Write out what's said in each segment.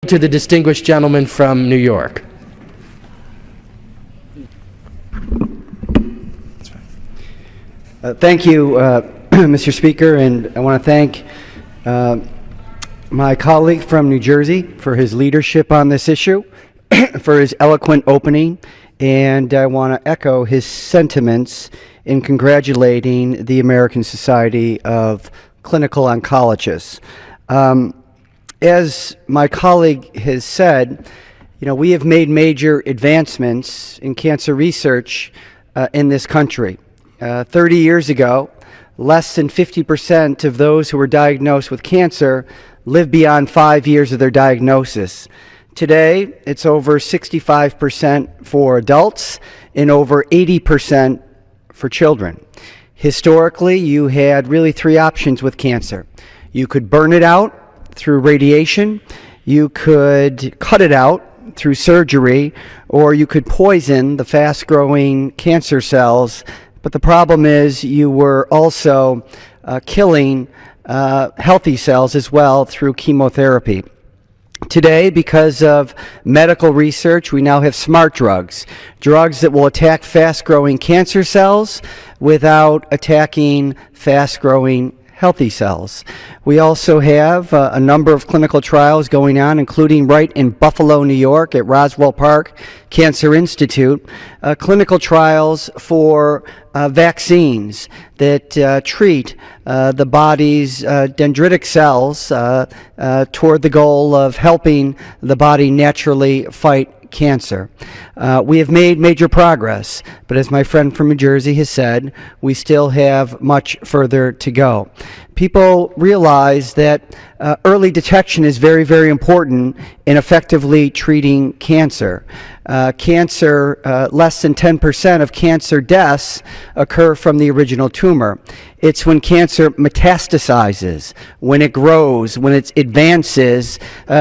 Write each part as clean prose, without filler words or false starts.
to the distinguished gentleman from New York. Thank you, Mr. Speaker, and I want to thank my colleague from New Jersey for his leadership on this issue, for his eloquent opening, and I want to echo his sentiments in congratulating the American Society of Clinical Oncologists. As my colleague has said, we have made major advancements in cancer research in this country. 30 years ago, less than 50% of those who were diagnosed with cancer lived beyond 5 years of their diagnosis. Today, it's over 65% for adults and over 80% for children. Historically, you had really three options with cancer. You could burn it out through radiation, you could cut it out through surgery, or you could poison the fast-growing cancer cells. But the problem is you were also killing healthy cells as well through chemotherapy. Today, because of medical research, we now have smart drugs, drugs that will attack fast-growing cancer cells without attacking fast-growing healthy cells. We also have a number of clinical trials going on, including right in Buffalo, New York at Roswell Park Cancer Institute, clinical trials for vaccines that treat the body's dendritic cells toward the goal of helping the body naturally fight cancer. We have made major progress, but as my friend from New Jersey has said, we still have much further to go. People realize that early detection is very, very important in effectively treating cancer. Less than 10% of cancer deaths occur from the original tumor. It's when cancer metastasizes, when it grows, when it advances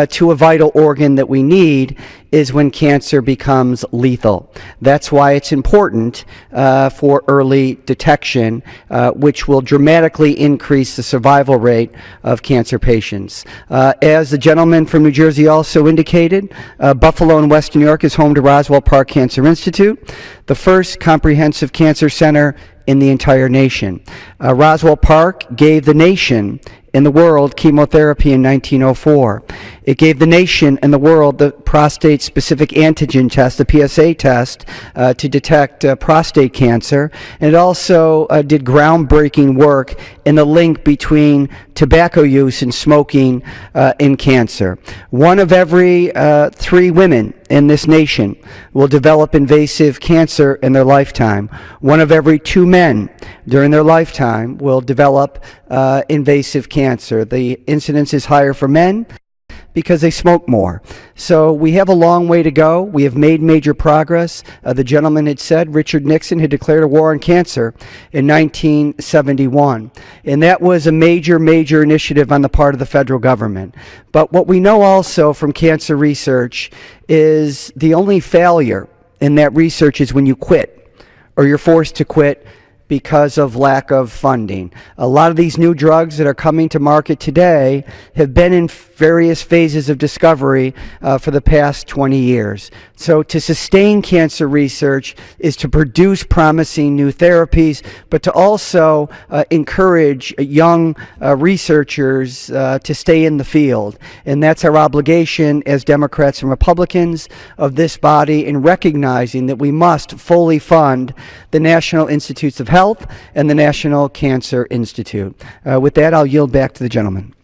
to a vital organ that we need, is when cancer becomes lethal. That's why it's important for early detection, which will dramatically increase the survival rate of cancer patients. As the gentleman from New Jersey also indicated, Buffalo in Western New York is home to Roswell Park Cancer Institute, the first comprehensive cancer center in the entire nation. Roswell Park gave the nation and the world chemotherapy in 1904. It gave the nation and the world the prostate-specific antigen test, the PSA test, to detect prostate cancer. And it also did groundbreaking work in the link between tobacco use and smoking in cancer. One of every 3 women in this nation will develop invasive cancer in their lifetime. One of every 2 men during their lifetime will develop invasive cancer. The incidence is higher for men because they smoke more. So we have a long way to go. We have made major progress. The gentleman had said Richard Nixon had declared a war on cancer in 1971. And that was a major, major initiative on the part of the federal government. But what we know also from cancer research is the only failure in that research is when you quit or you're forced to quit because of lack of funding. A lot of these new drugs that are coming to market today have been in various phases of discovery for the past 20 years. So to sustain cancer research is to produce promising new therapies, but to also encourage young researchers to stay in the field. And that's our obligation as Democrats and Republicans of this body in recognizing that we must fully fund the National Institutes of Health and the National Cancer Institute. With that, I'll yield back to the gentleman.